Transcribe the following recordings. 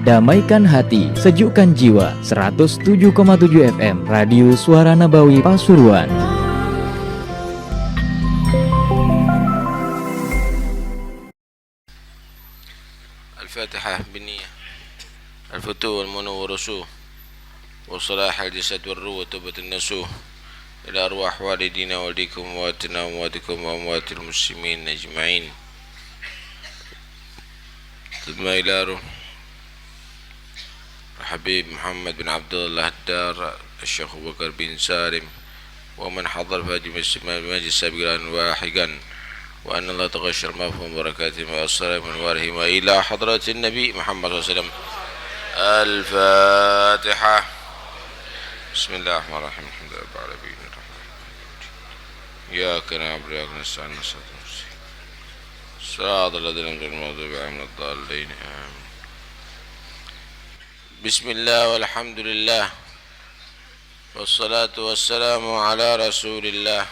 Damaikan hati, sejukkan jiwa. 107,7 FM Radio Suara Nabawi Pasuruan. Al-Fatihah binniyah. Al-Futuh wal-Munuh wa-Rusuh wa Salah al-Jasad wal-Ruh wa Tubat al-Nasuh ila arwah walidina walikum wa atina wa wadikum wa amwatil muslimin ajma'in. Tudma ila ruh Habib Muhammad bin Abdullah Ad-Dar Syekh Abu Bakar bin Salim wa man hadar fi majlis sabiqan wahigan wa anna Allah taghashshar mafhum barakatih wa assalamu alaikum wa ila hadratin Nabi Muhammad sallallahu alaihi wasallam. Al-Fatihah. Bismillahirrahmanirrahim. Alhamdulillahi rabbil alamin. Iyyaka na'budu wa iyyaka nasta'in. Shiratal ladzina an'amta 'alaihim ghairil maghdubi 'alaihim waladdallin. Bismillah walhamdulillah wassalatu wassalamu ala rasulillah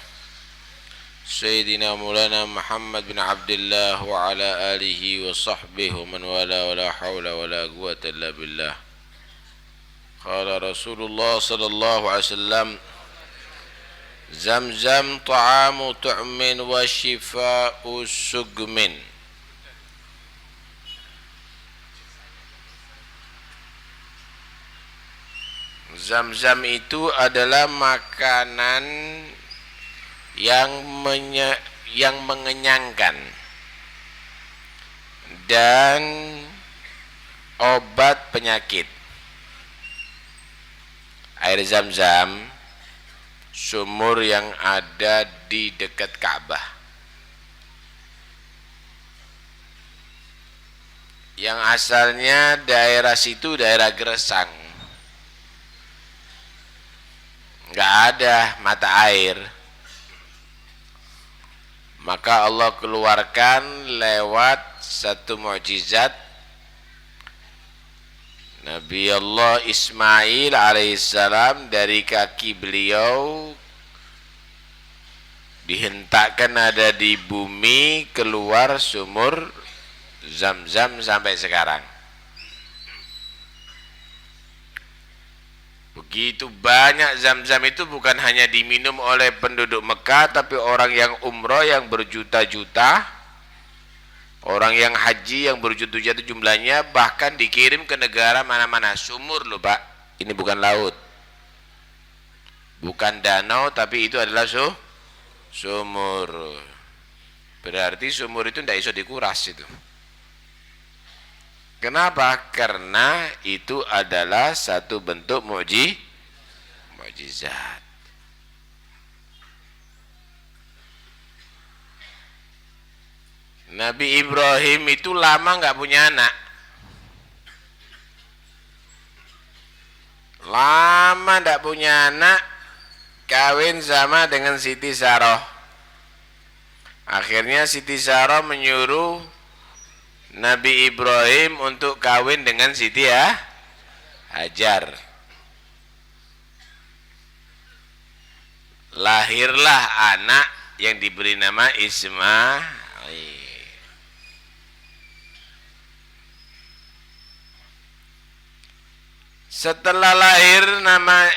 Sayyidina Maulana Muhammad bin Abdullah wa ala alihi wa sahbihi wa man wala wa la hawla wa la quwwata illa billah. Qala Rasulullah sallallahu alaihi wasallam, Zamzam ta'amu tu'min wa shifa'u sugmin. Zam-zam itu adalah makanan yang mengenyangkan dan obat penyakit. Air Zam-zam, sumur yang ada di dekat Ka'bah, yang asalnya daerah situ daerah Gersang, nggak ada mata air, maka Allah keluarkan lewat satu mukjizat Nabi Allah Ismail alaihissalam. Dari kaki beliau dihentakkan ada di bumi, keluar sumur Zam-zam sampai sekarang. Begitu banyak Zam-zam itu bukan hanya diminum oleh penduduk Mekah, tapi orang yang umroh yang berjuta-juta, orang yang haji yang berjuta-juta jumlahnya, bahkan dikirim ke negara mana-mana. Sumur loh Pak, ini bukan laut, bukan danau, tapi itu adalah sumur. Berarti sumur itu tidak bisa dikuras itu. Kenapa? Karena itu adalah satu bentuk mukjizat. Nabi Ibrahim itu lama nggak punya anak. Lama nggak punya anak, kawin sama dengan Siti Saroh. Akhirnya Siti Saroh menyuruh Nabi Ibrahim untuk kawin dengan Siti Hajar. Lahirlah anak yang diberi nama Ismail. Setelah lahir nama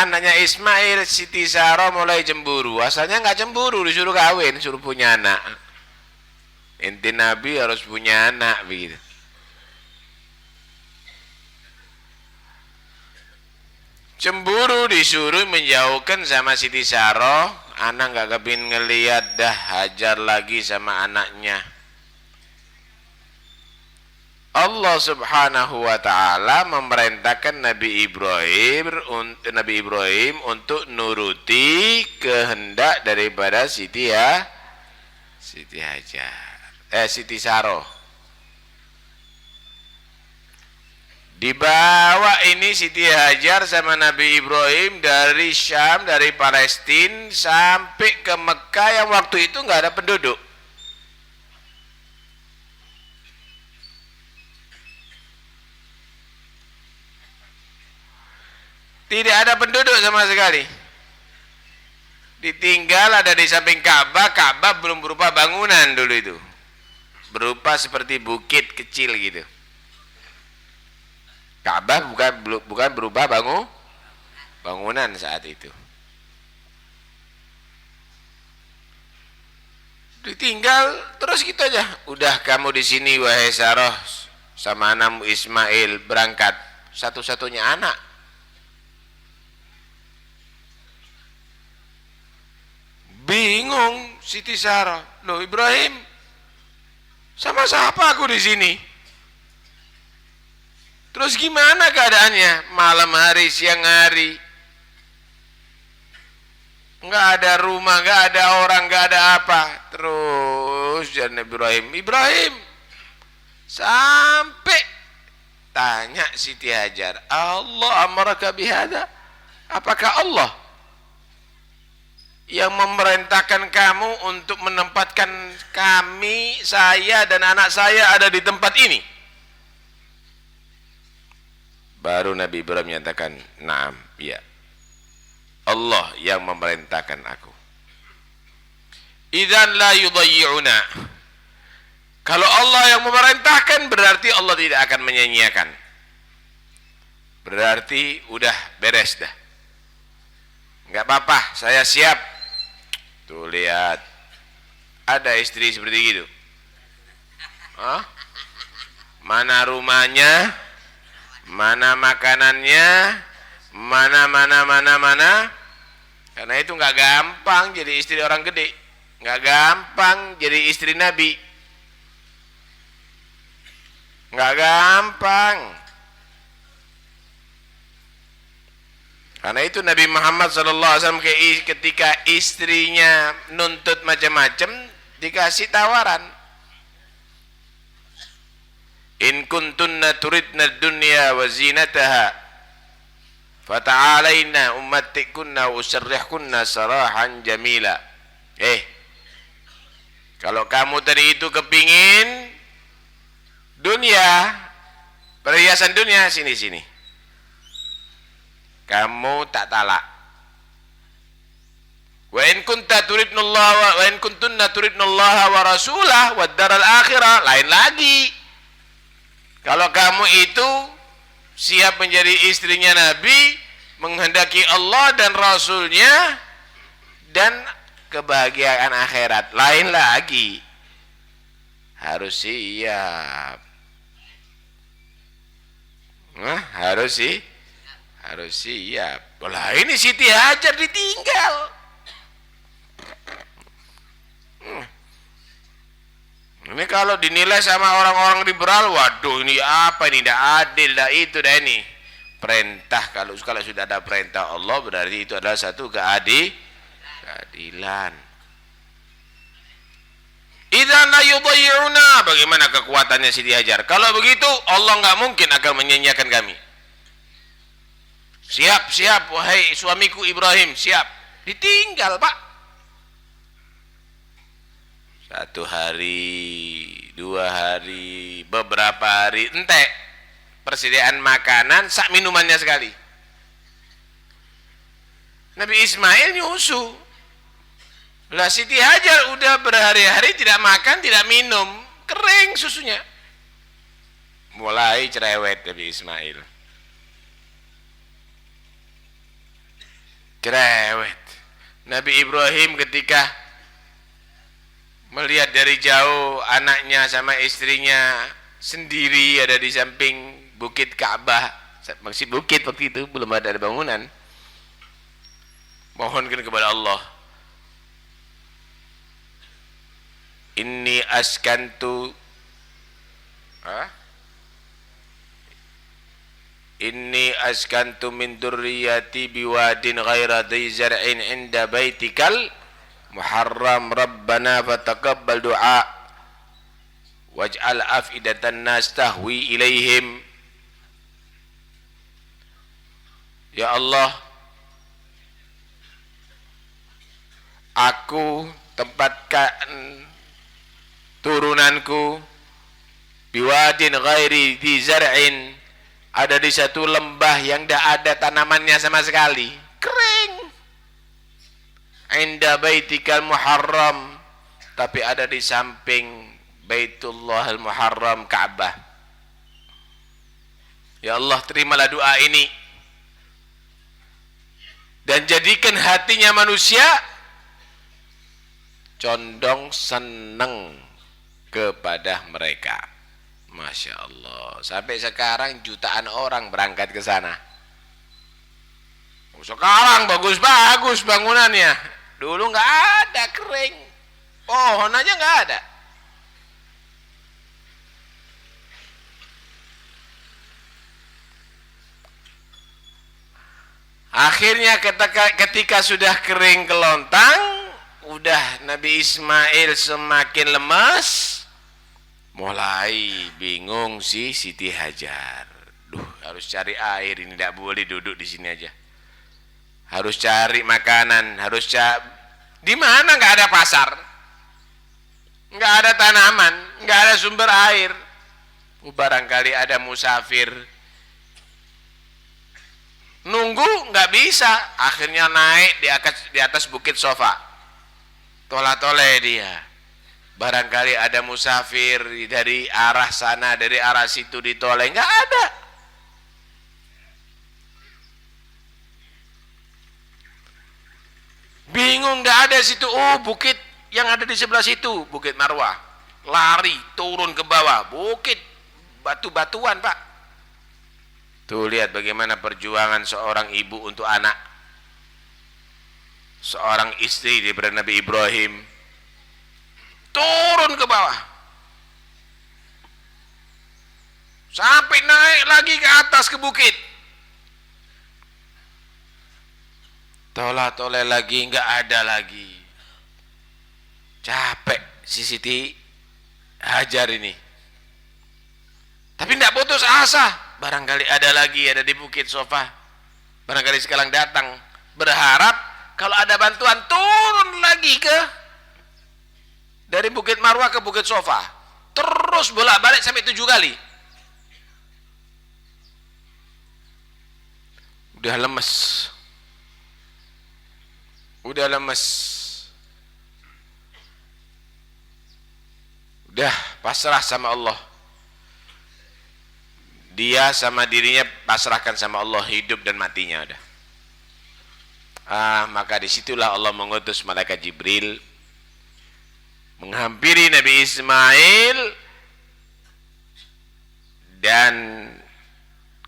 anaknya Ismail, Siti Saroh mulai cemburu. Asalnya nggak cemburu, disuruh kawin, suruh punya anak. Inti Nabi harus punya anak begitu. Cemburu, disuruh menjauhkan sama Siti Saroh. Anak nggak kepin ngelihat dah Hajar lagi sama anaknya. Allah subhanahu wa ta'ala memerintahkan Nabi Ibrahim untuk nuruti kehendak daripada Siti Hajar. Siti Saroh. Dibawa ini Siti Hajar sama Nabi Ibrahim dari Syam, dari Palestina sampai ke Mekah yang waktu itu nggak ada penduduk. Tidak ada penduduk sama sekali. Ditinggal ada di samping Ka'bah. Ka'bah belum berupa bangunan dulu itu, berupa seperti bukit kecil gitu. Ka'bah bukan berupa bangunan saat itu. Ditinggal terus gitu aja. Udah kamu di sini wahai Sarah sama anakmu Ismail berangkat, satu-satunya anak. Bingung Siti Sarah, loh Ibrahim, sama siapa aku di sini? Terus gimana keadaannya? Malam hari, siang hari, nggak ada rumah, nggak ada orang, nggak ada apa. Terus jadi Ibrahim, sampai tanya Siti Hajar, Allah amaraka bihada? Apakah Allah yang memerintahkan kamu untuk menempatkan kami, saya dan anak saya ada di tempat ini? Baru Nabi Ibrahim menyatakan, "Na'am, iya. Allah yang memerintahkan aku." Idzan la yudayyi'una. Kalau Allah yang memerintahkan berarti Allah tidak akan menyia-nyiakan. Berarti udah beres dah. Enggak apa-apa, saya siap. Tuh lihat, ada istri seperti gitu. Hah? Mana rumahnya? Mana makanannya? Mana. Karena itu nggak gampang jadi istri orang gede, nggak gampang jadi istri Nabi, nggak gampang. Karena itu Nabi Muhammad SAW ketika istrinya nuntut macam-macam, dikasih tawaran. In kuntunna turidna dunya wa zinataha fata'alaina ummatikunna wa usarrihkunna sarahan jamila. Kalau kamu tadi itu kepingin dunia, perhiasan dunia, sini. Kamu tak talak. Wa in kunta turidnallaha wa in kuntunna turidnallaha wa rasulah wad daral akhirah, lain lagi. Kalau kamu itu siap menjadi istrinya Nabi, menghendaki Allah dan Rasulnya dan kebahagiaan akhirat, lain lagi. Harus siap. Harus siap. Lah ini Siti Hajar ditinggal. Ini kalau dinilai sama orang-orang liberal, waduh ini apa ini, tidak adil, tidak itu, dah ini. Perintah, kalau sudah ada perintah Allah berarti itu adalah satu keadilan. Idzan la yudayyi'una, bagaimana kekuatannya Siti Hajar? Kalau begitu Allah nggak mungkin akan menyia-nyiakan kami. Siap, wahai suamiku Ibrahim, siap. Ditinggal, Pak. 1 hari, 2 hari, beberapa hari, entek persediaan makanan, sak minumannya sekali. Nabi Ismail nyusu. Lah Siti Hajar udah berhari-hari tidak makan, tidak minum, kering susunya. Mulai cerewet Nabi Ismail. Cerewet. Nabi Ibrahim ketika melihat dari jauh anaknya sama istrinya sendiri ada di samping bukit Ka'bah, masih bukit waktu itu, belum ada bangunan, mohonkan kepada Allah, inni askantu min durriyati biwadin ghaira dhi zar'in inda baitikal muharram rabbana fataqabbal du'a waj'al afidatan nas tahwi ilaihim. Ya Allah, aku tempatkan turunanku biwadin ghairi di zar'in, ada di satu lembah yang tidak ada tanamannya sama sekali, kering. inda baitikal muharram, tapi ada di samping Baitullahil Muharram, Ka'bah. Ya Allah, terimalah doa ini dan jadikan hatinya manusia condong seneng kepada mereka. Masya Allah, sampai sekarang jutaan orang berangkat ke sana. Sekarang bagus-bagus bangunannya, dulu nggak ada, kering, pohon aja nggak ada. Akhirnya ketika sudah kering kelontang, udah Nabi Ismail semakin lemas, mulai bingung si Siti Hajar. Duh, harus cari air ini, tidak boleh duduk di sini aja. Harus cari makanan, di mana nggak ada pasar, nggak ada tanaman, nggak ada sumber air. Barangkali ada musafir. Nunggu nggak bisa, akhirnya naik di atas bukit Sofa, tola-tole dia. Barangkali ada musafir dari arah sana, dari arah situ ditoleh, nggak ada. Bingung, nggak ada situ. Oh, bukit yang ada di sebelah situ, Bukit Marwah. Lari turun ke bawah, bukit batu-batuan, Pak. Tuh, lihat bagaimana perjuangan seorang ibu untuk anak, seorang istri daripada Nabi Ibrahim, turun ke bawah sampai naik lagi ke atas ke bukit, tola-tole lagi, nggak ada lagi. Capek si Siti Hajar ini, tapi tidak putus asa. Barangkali ada lagi, ada di bukit Sofa. Barangkali sekarang datang, berharap kalau ada bantuan turun lagi dari Bukit Marwah ke Bukit Sofa, terus bolak-balik sampai 7 kali. Udah lemes, udah pasrah sama Allah. Dia sama dirinya pasrahkan sama Allah, hidup dan matinya udah. Maka disitulah Allah mengutus malaikat Jibril menghampiri Nabi Ismail, dan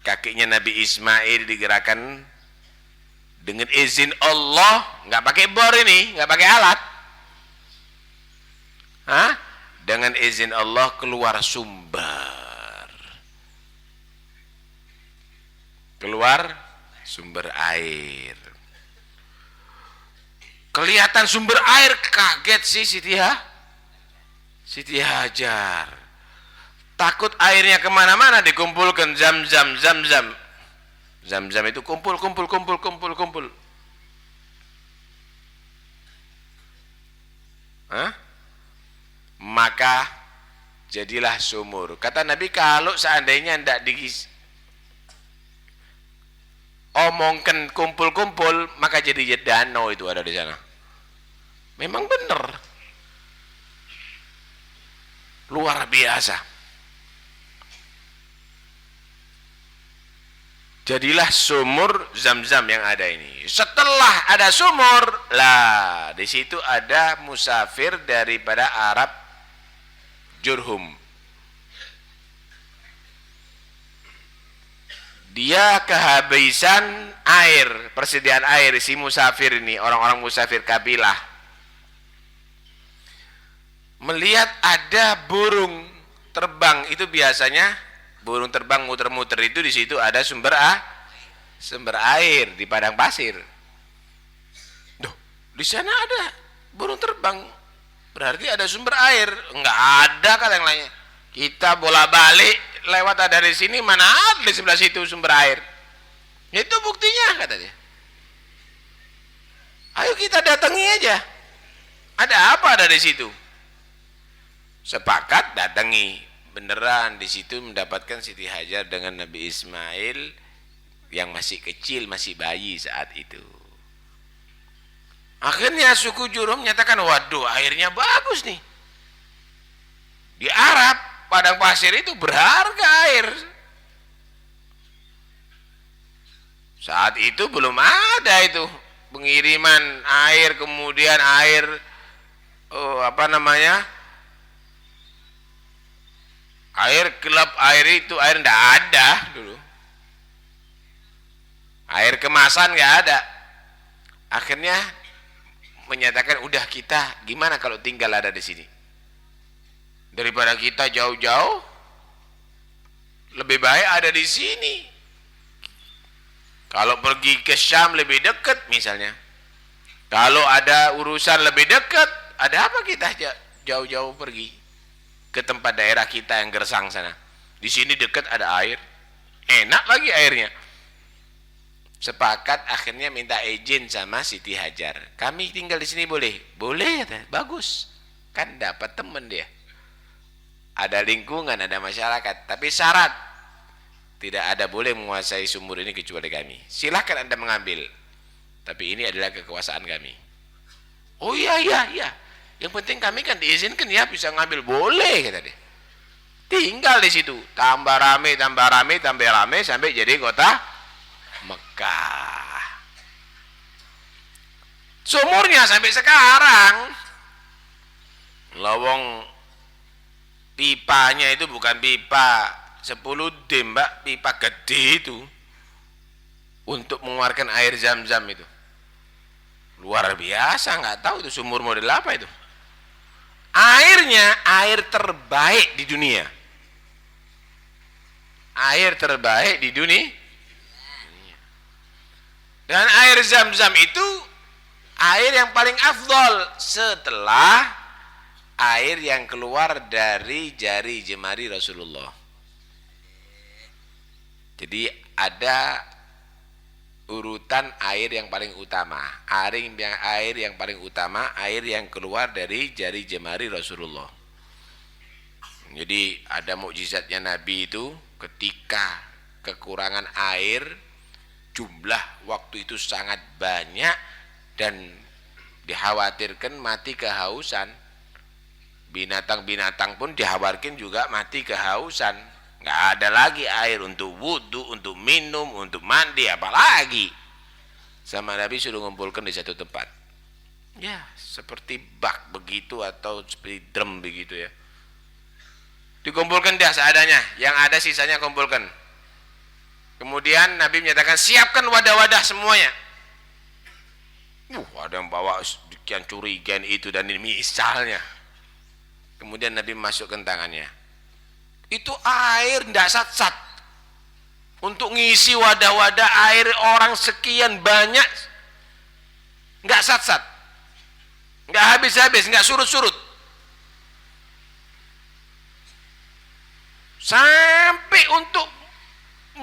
kakinya Nabi Ismail digerakkan dengan izin Allah, nggak pakai bor ini, nggak pakai alat. Dengan izin Allah keluar sumber air. Kelihatan sumber air, kaget sih Siti Hajar. Takut airnya kemana-mana, dikumpulkan Zam-Zam. Zam-Zam itu kumpul. Maka jadilah sumur. Kata Nabi, kalau seandainya tidak omongkan kumpul-kumpul, maka jadi danau itu ada di sana. Memang benar, luar biasa. Jadilah sumur Zam-Zam yang ada ini. Setelah ada sumur, lah di situ ada musafir daripada Arab Jurhum. Dia kehabisan air, persediaan air, si musafir ini, orang-orang musafir kabilah. Melihat ada burung terbang, itu biasanya burung terbang muter-muter itu, di situ ada sumber air di padang pasir. Duh, di sana ada burung terbang, berarti ada sumber air. Enggak ada, kata yang lainnya. Kita bolak-balik lewat dari sini, mana ada di sebelah situ sumber air. Itu buktinya, kata dia. Ayo kita datangi aja. Ada apa ada di situ? Sepakat datangi. Beneran di situ mendapatkan Siti Hajar dengan Nabi Ismail yang masih kecil, masih bayi saat itu. Akhirnya suku Jurhum menyatakan, waduh airnya bagus nih. Di Arab, padang pasir itu berharga air. Saat itu belum ada itu pengiriman air, kemudian air air gelap, air itu air ndak ada dulu. Air kemasan nggak ada. Akhirnya menyatakan, udah kita gimana kalau tinggal ada di sini, daripada kita jauh-jauh, lebih baik ada di sini. Kalau pergi ke Syam lebih dekat misalnya, kalau ada urusan lebih dekat, ada apa kita jauh-jauh pergi ke tempat daerah kita yang gersang sana? Di sini dekat ada air, enak lagi airnya. Sepakat akhirnya minta izin sama Siti Hajar. Kami tinggal di sini boleh? Boleh, bagus. Kan dapat teman dia. Ada lingkungan, ada masyarakat. Tapi syarat, tidak ada boleh menguasai sumur ini kecuali kami. Silahkan Anda mengambil. Tapi ini adalah kekuasaan kami. Oh iya. Yang penting kami kan diizinkan ya bisa ngambil. Boleh, kata dia. Tinggal di situ. Tambah rame sampai jadi kota Mekah. Sumurnya sampai sekarang, lawang pipanya itu bukan pipa 10 dim, Mbak, pipa gede itu untuk mengeluarkan air Zam-Zam itu. Luar biasa, nggak tahu itu sumur model apa itu. Airnya air terbaik di dunia. Air terbaik di dunia. Dan air Zam-Zam itu air yang paling afdol setelah air yang keluar dari jari jemari Rasulullah. Jadi ada urutan air yang paling utama. Air yang paling utama, air yang keluar dari jari jemari Rasulullah. Jadi ada mukjizatnya Nabi itu ketika kekurangan air, jumlah waktu itu sangat banyak dan dikhawatirkan mati kehausan. Binatang-binatang pun dikhawatirkan juga mati kehausan. Nggak ada lagi air untuk wudhu, untuk minum, untuk mandi, apalagi. Sama Nabi suruh ngumpulkan di satu tempat. Ya, seperti bak begitu atau seperti drum begitu ya. Dikumpulkan dia seadanya, yang ada sisanya kumpulkan. Kemudian Nabi menyatakan, siapkan wadah-wadah semuanya. Ada yang bawa sekian curigan itu dan ini misalnya. Kemudian Nabi masukkan tangannya. Itu air tidak sat-sat. Untuk ngisi wadah-wadah air orang sekian banyak, nggak sat-sat. Nggak habis-habis, nggak surut-surut. Sampai untuk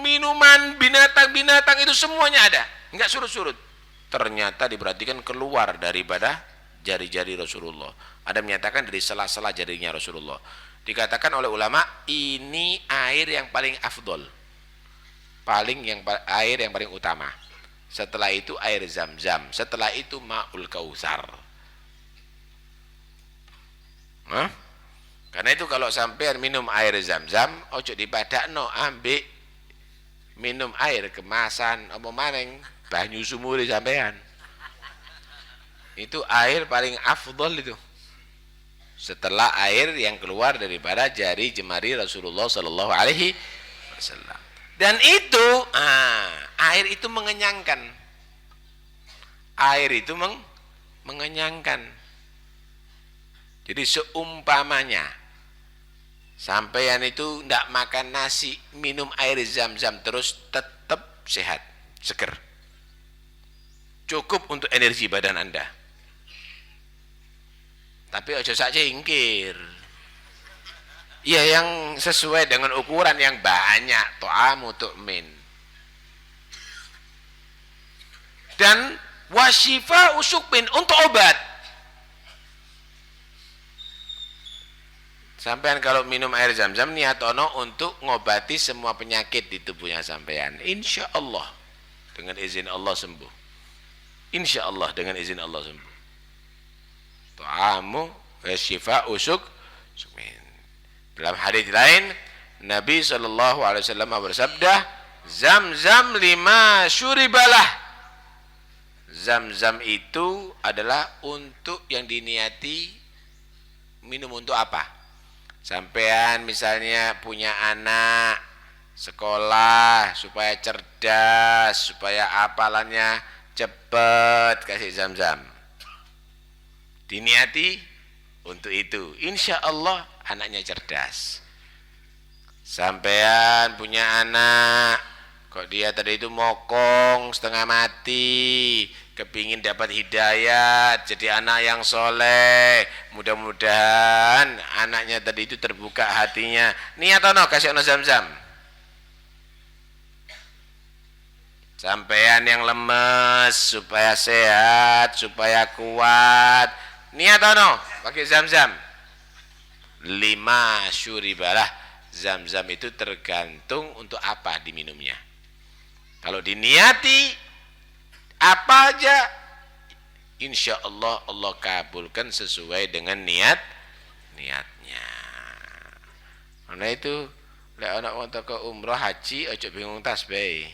minuman binatang-binatang itu semuanya ada, enggak surut-surut. Ternyata diperhatikan keluar daripada jari-jari Rasulullah. Ada menyatakan dari sela-sela jarinya Rasulullah. Dikatakan oleh ulama, ini air yang paling afdol, air yang paling utama. Setelah itu air Zam-Zam, setelah itu Ma'ul Kautsar. Karena itu kalau sampai minum air Zam-Zam, ojo dipadakno, ambil minum air kemasan apa maneng banyu sumur sampean. Itu air paling afdol itu. Setelah air yang keluar daripada jari jemari Rasulullah sallallahu alaihi wasallam. Dan itu air itu mengenyangkan. Air itu mengenyangkan. Jadi seumpamanya sampeyan itu tidak makan nasi, minum air Zam-Zam terus tetap sehat, seger. Cukup untuk energi badan Anda. Tapi ojo sak cingkir. Ya yang sesuai dengan ukuran yang banyak, to'amu tu'min. Dan wasyifa usukmin, untuk obat. Sampean kalau minum air Zam-Zam niatono untuk ngobati semua penyakit di tubuhnya sampean. Insya Allah dengan izin Allah sembuh. Insya Allah dengan izin Allah sembuh. ta'amu syifa'u sukmin. Dalam hadis lain Nabi SAW bersabda, Zam-zam lima syuribalah. Zam-zam itu adalah untuk yang diniati minum untuk apa? Sampean misalnya punya anak sekolah supaya cerdas, supaya hafalannya cepat, kasih zam-zam. Diniati untuk itu. Insya Allah anaknya cerdas. Sampean punya anak, kok dia tadi itu mokong setengah mati, kepingin dapat hidayat, jadi anak yang soleh. Mudah-mudahan anaknya tadi itu terbuka hatinya. Niat ono kasih ono zam-zam. Sampean yang lemes supaya sehat, supaya kuat. Niat ono pakai zam-zam. 5 syuribalah. Zam-zam itu tergantung untuk apa diminumnya. Kalau diniati apa aja, insya Allah Allah kabulkan sesuai dengan niatnya. Karena itu, lek anak untuk ke umroh haji, ojo bingung tasbih.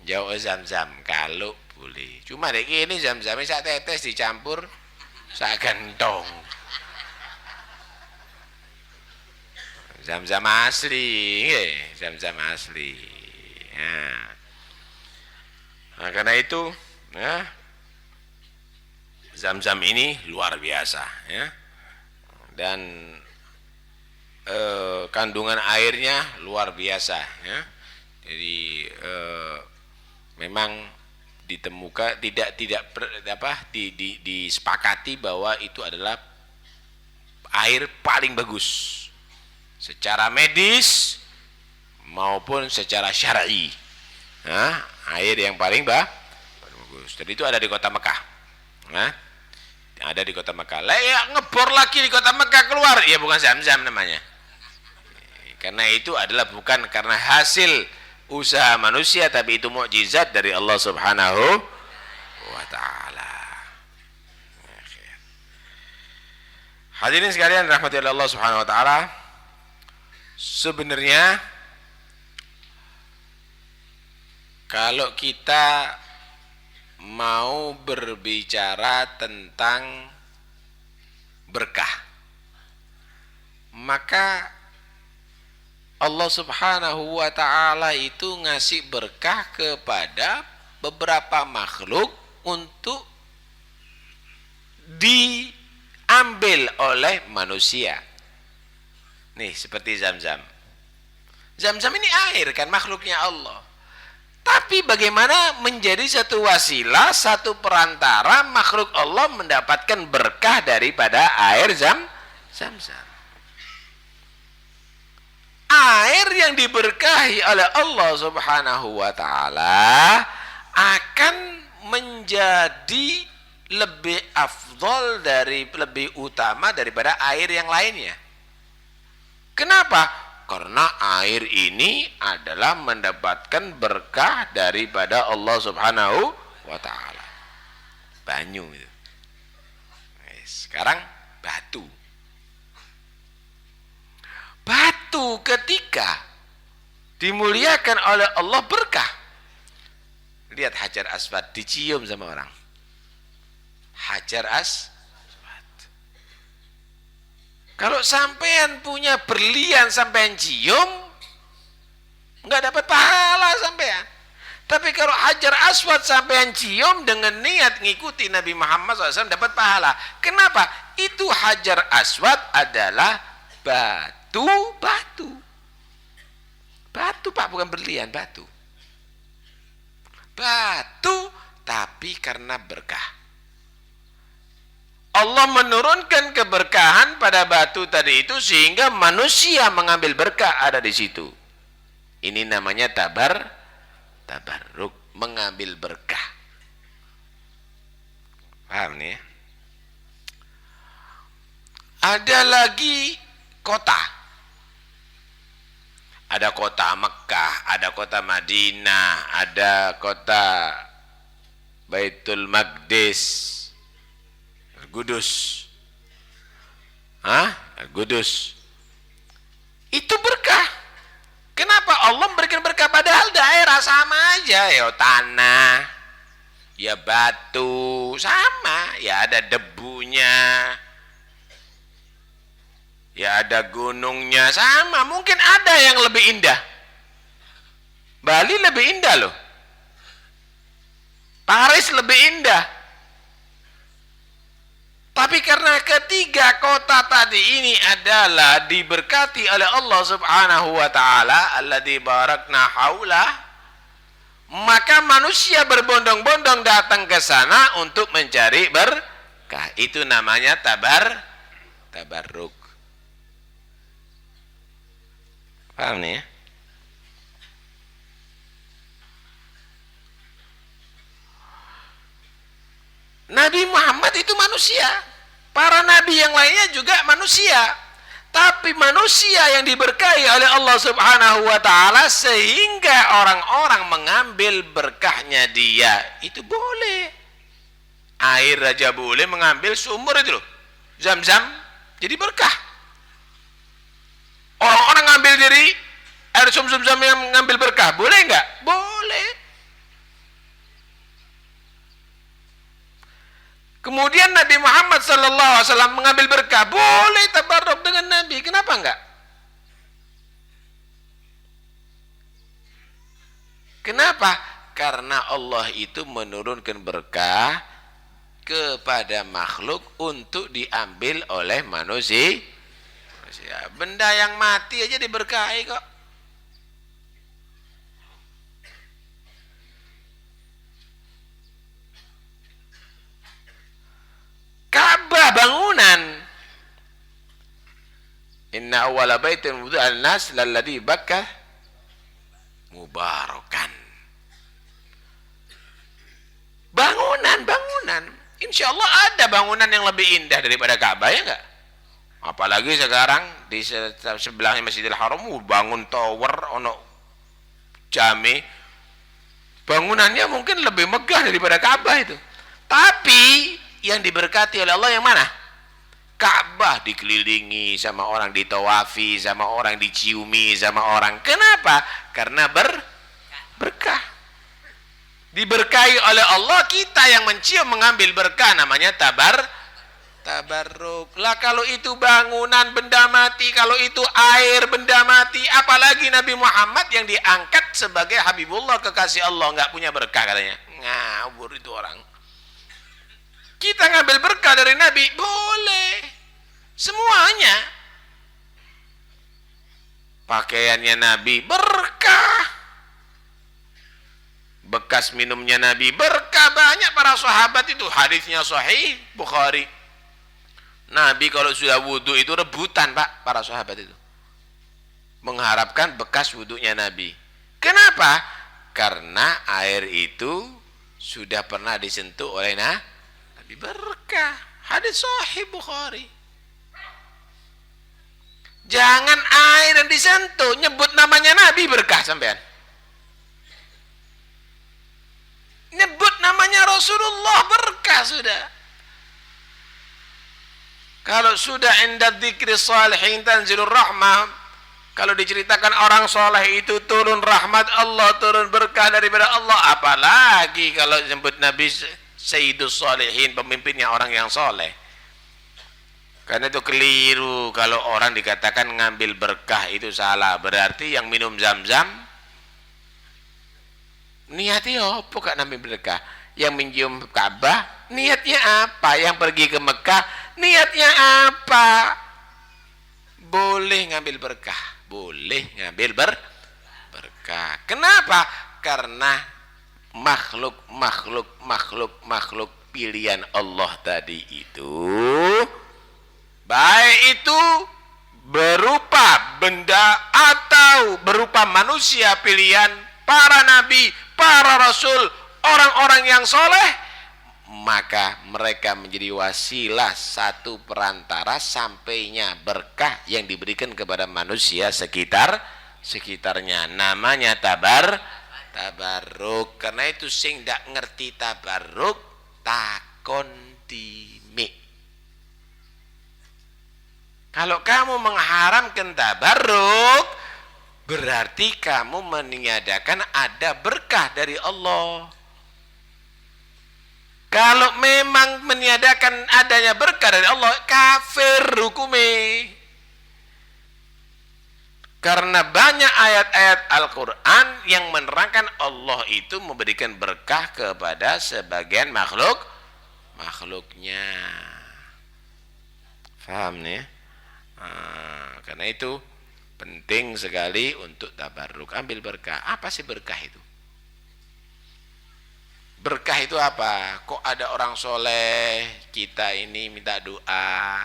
Jauh zam-zam kalau boleh. Cuma dek ini zam-zamnya sak tetes dicampur sak gentong. Zam-zam asli, zam-zam asli. Nah, karena itu, ya, zam-zam ini luar biasa, ya, dan kandungan airnya luar biasa, ya. Jadi memang ditemukan disepakati bahwa itu adalah air paling bagus. Secara medis maupun secara syar'i, nah, air yang paling bagus. Dan itu ada di kota Mekah, nah, ada di kota Mekah. Lah ya ngebor lagi di kota Mekah keluar, ya bukan zam-zam namanya. Karena itu adalah bukan karena hasil usaha manusia, tapi itu mukjizat dari Allah Subhanahu wa Ta'ala. Hadirin sekalian rahmati Allah Subhanahu wa Ta'ala. Sebenarnya kalau kita mau berbicara tentang berkah, maka Allah Subhanahu wa Ta'ala itu ngasih berkah kepada beberapa makhluk untuk diambil oleh manusia. Nih seperti zam-zam. Zam-zam ini air kan, makhluknya Allah. Tapi bagaimana menjadi satu wasilah, satu perantara makhluk Allah mendapatkan berkah daripada air zam-zam. Air yang diberkahi oleh Allah Subhanahu wa Ta'ala akan menjadi lebih afdol, lebih utama daripada air yang lainnya. Kenapa? Karena air ini adalah mendapatkan berkah daripada Allah Subhanahu wa Ta'ala. Banyu itu. Sekarang batu. Batu ketika dimuliakan oleh Allah berkah. Lihat Hajar Aswad dicium sama orang. Hajar Aswad. Kalau sampean punya berlian sampean cium, nggak dapat pahala sampean. Tapi kalau Hajar Aswad sampean cium dengan niat ngikuti Nabi Muhammad SAW dapat pahala. Kenapa? Itu Hajar Aswad adalah batu. Batu Pak, bukan berlian, batu. Batu, tapi karena berkah. Allah menurunkan keberkahan pada batu tadi itu sehingga manusia mengambil berkah ada di situ. Ini namanya tabarruk, mengambil berkah. Paham nih ya? Ada lagi kota. Ada kota Mekah, ada kota Madinah, ada kota Baitul Maqdis. Al-Qudus. Al-Qudus. Itu berkah. Kenapa Allah memberikan berkah padahal daerah sama aja, ya tanah, ya batu, sama, ya ada debunya, ya ada gunungnya, sama. Mungkin ada yang lebih indah. Bali lebih indah loh. Paris lebih indah. Tapi karena ketiga kota tadi ini adalah diberkati oleh Allah Subhanahu wa taala, alladzi barakna haulah, maka manusia berbondong-bondong datang ke sana untuk mencari berkah. Itu namanya tabarruk. Paham nih ya? Nabi Muhammad itu manusia, para nabi yang lainnya juga manusia, tapi manusia yang diberkahi oleh Allah Subhanahu wa taala sehingga orang-orang mengambil berkahnya dia. Itu boleh. Air aja boleh mengambil sumur itu loh. Zam-zam jadi berkah. Orang-orang ngambil dari air sumur yang mengambil berkah, boleh enggak? Boleh. Kemudian Nabi Muhammad SAW mengambil berkah, boleh tabarruk dengan Nabi, kenapa enggak? Kenapa? Karena Allah itu menurunkan berkah kepada makhluk untuk diambil oleh manusia. Benda yang mati aja diberkahi kok. Ka'bah bangunan. Inna awwala baitin wudi'a lin-nas lalladzi Bakkah mubarakan. Bangunan. Insya Allah ada bangunan yang lebih indah daripada Ka'bah, ya enggak? Apalagi sekarang di sebelahnya Masjidil Haram bangun tower, ono jami. Bangunannya mungkin lebih megah daripada Ka'bah itu. Tapi yang diberkati oleh Allah yang mana? Ka'bah dikelilingi sama orang, ditawafi sama orang, diciumi sama orang. Kenapa? Karena berkah. Diberkahi oleh Allah, kita yang mencium mengambil berkah, namanya tabarruk. Lah kalau itu bangunan benda mati, kalau itu air benda mati, apalagi Nabi Muhammad yang diangkat sebagai Habibullah, kekasih Allah, nggak punya berkah katanya. Ngawur itu orang. Kita ngambil berkah dari Nabi, boleh. Semuanya. Pakaiannya Nabi, berkah. Bekas minumnya Nabi, berkah. Banyak para sahabat itu, hadisnya sahih Bukhari. Nabi kalau sudah wudhu itu rebutan, Pak, para sahabat itu. Mengharapkan bekas wudhunya Nabi. Kenapa? Karena air itu sudah pernah disentuh oleh Nabi. Berkah. Hadis sahih Bukhari. Jangan air yang disentuh, nyebut namanya Nabi berkah sampean. Nyebut namanya Rasulullah berkah sudah. Kalau sudah inda dzikri shalihin tanzilur rahmah, kalau diceritakan orang soleh itu turun rahmat Allah, turun berkah daripada Allah, apalagi kalau nyebut Nabi Sayyidus Shalihin, pemimpinnya orang yang soleh. Karena itu keliru kalau orang dikatakan ngambil berkah itu salah. Berarti yang minum zam-zam niatnya apa kak ngambil berkah? Yang mencium Ka'bah niatnya apa? Yang pergi ke Mekah niatnya apa? Boleh ngambil berkah, boleh ngambil berkah. Kenapa? Karena makhluk pilihan Allah tadi itu, baik itu berupa benda atau berupa manusia pilihan para nabi, para rasul, orang-orang yang soleh, maka mereka menjadi wasilah, satu perantara sampainya berkah yang diberikan kepada manusia sekitarnya. Namanya tabarruk. Karena itu sing ndak ngerti tabarruk takon dimi. Kalau kamu mengharamkan tabarruk, berarti kamu meniadakan ada berkah dari Allah. Kalau memang meniadakan adanya berkah dari Allah, kafir hukumnya. Karena banyak ayat-ayat Al-Quran yang menerangkan Allah itu memberikan berkah kepada sebagian makhluknya. Faham nih? Karena itu penting sekali untuk tabarruk, ambil berkah. Apa sih berkah itu? Berkah itu apa? Kok ada orang soleh, kita ini minta doa.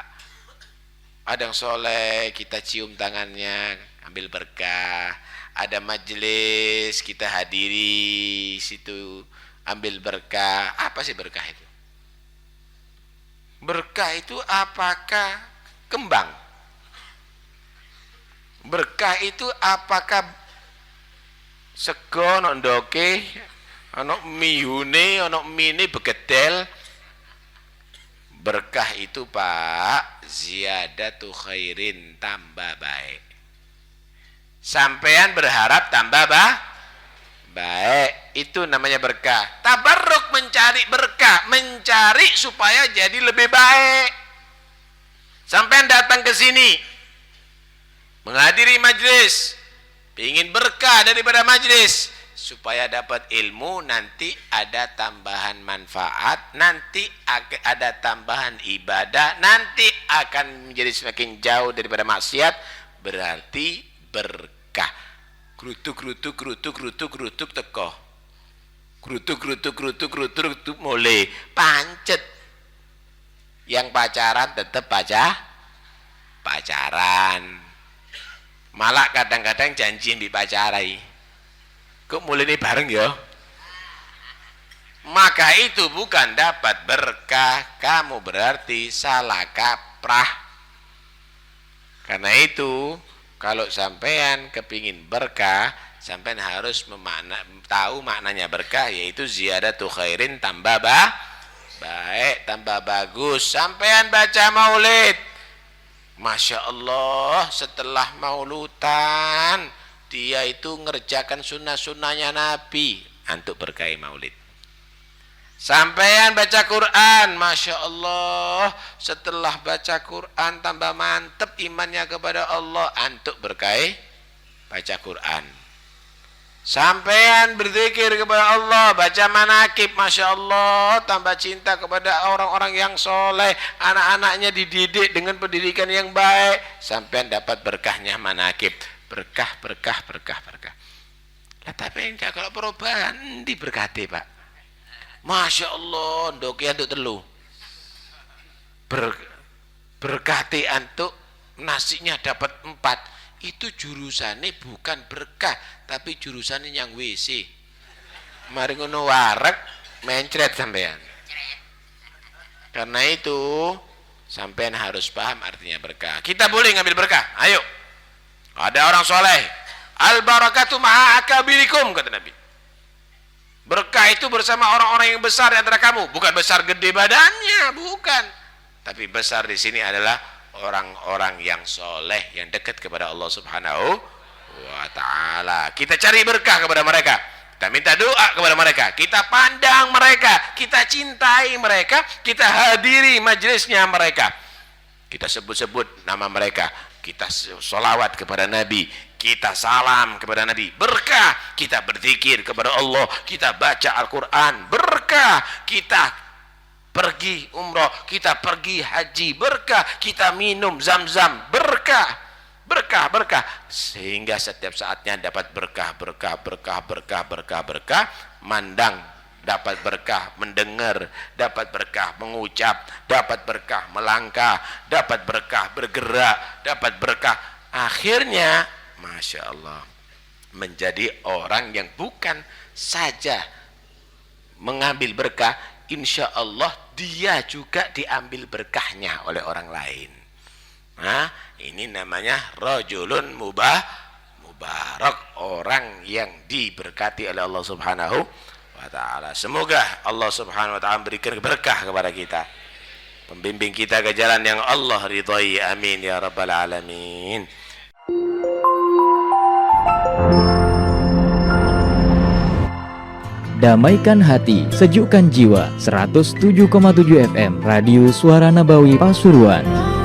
Ada yang soleh, kita cium tangannya, ambil berkah. Ada majelis, kita hadiri situ, ambil berkah. Apa sih berkah itu? Berkah itu apakah kembang? Berkah itu apakah sego nondoke, ono mihune, ono mine begedel? Berkah itu Pak, ziyadatu khairin, tambah baik. Sampean berharap tambah baik, itu namanya berkah. Tabarruk mencari berkah, mencari supaya jadi lebih baik. Sampean datang ke sini, menghadiri majelis, ingin berkah daripada majelis, supaya dapat ilmu, nanti ada tambahan manfaat, nanti ada tambahan ibadah, nanti akan menjadi semakin jauh daripada maksiat, berarti berkah. Grutuk teko. Grutuk mulai pancet. Yang pacaran tetap pacaran. Malah kadang-kadang janji dipacarai. Kok mulai ini bareng ya? Maka itu bukan dapat berkah, kamu berarti salah kaprah. Karena itu kalau sampean kepingin berkah, sampean harus tahu maknanya berkah, yaitu ziyadatu khairin, tambah baik, tambah bagus. Sampean baca maulid, Masya Allah, setelah maulutan dia itu ngerjakan sunnah-sunnahnya Nabi, untuk berkah maulid. Sampean baca Quran, Masya Allah, setelah baca Quran tambah mantep imannya kepada Allah, untuk berkah baca Quran. Sampean berzikir kepada Allah, baca manakib, Masya Allah, tambah cinta kepada orang-orang yang soleh, anak-anaknya dididik dengan pendidikan yang baik, sampean dapat berkahnya manakib. Berkah. Lah tapi enggak, kalau perubahan diberkati Pak. Masya Allah, ndoki antuk telu. Berkati antuk nasinya dapat 4. Itu jurusannya bukan berkah, tapi jurusannya yang WC. Mari ngono wareg mencret sampean. Karena itu sampean harus paham artinya berkah. Kita boleh ngambil berkah. Ayo. Ada orang soleh, al barakatu ma'a akabirikum, kata Nabi. Berkah itu bersama orang-orang yang besar di antara kamu, bukan besar gede badannya, bukan. Tapi besar di sini adalah orang-orang yang soleh, yang dekat kepada Allah Subhanahu wa Ta'ala. Kita cari berkah kepada mereka, kita minta doa kepada mereka, kita pandang mereka, kita cintai mereka, kita hadiri majelisnya mereka, kita sebut-sebut nama mereka, kita sholawat kepada Nabi, kita salam kepada Nabi, berkah. Kita berzikir kepada Allah, kita baca Al-Quran, berkah. Kita pergi umroh, kita pergi haji, berkah. Kita minum zam-zam, berkah. Sehingga setiap saatnya dapat berkah. Mandang dapat berkah, mendengar dapat berkah, mengucap dapat berkah, melangkah dapat berkah, bergerak dapat berkah. Akhirnya Masya Allah, menjadi orang yang bukan saja mengambil berkah, insya Allah dia juga diambil berkahnya oleh orang lain. Nah, ini namanya rajulun mubarak, orang yang diberkati oleh Allah Subhanahu wa Ta'ala. Semoga Allah Subhanahu wa Ta'ala berikan berkah kepada kita. pembimbing kita ke jalan yang Allah ridhai, amin ya rabbal alamin. Damaikan hati, sejukkan jiwa. 107,7 FM Radio Suara Nabawi Pasuruan.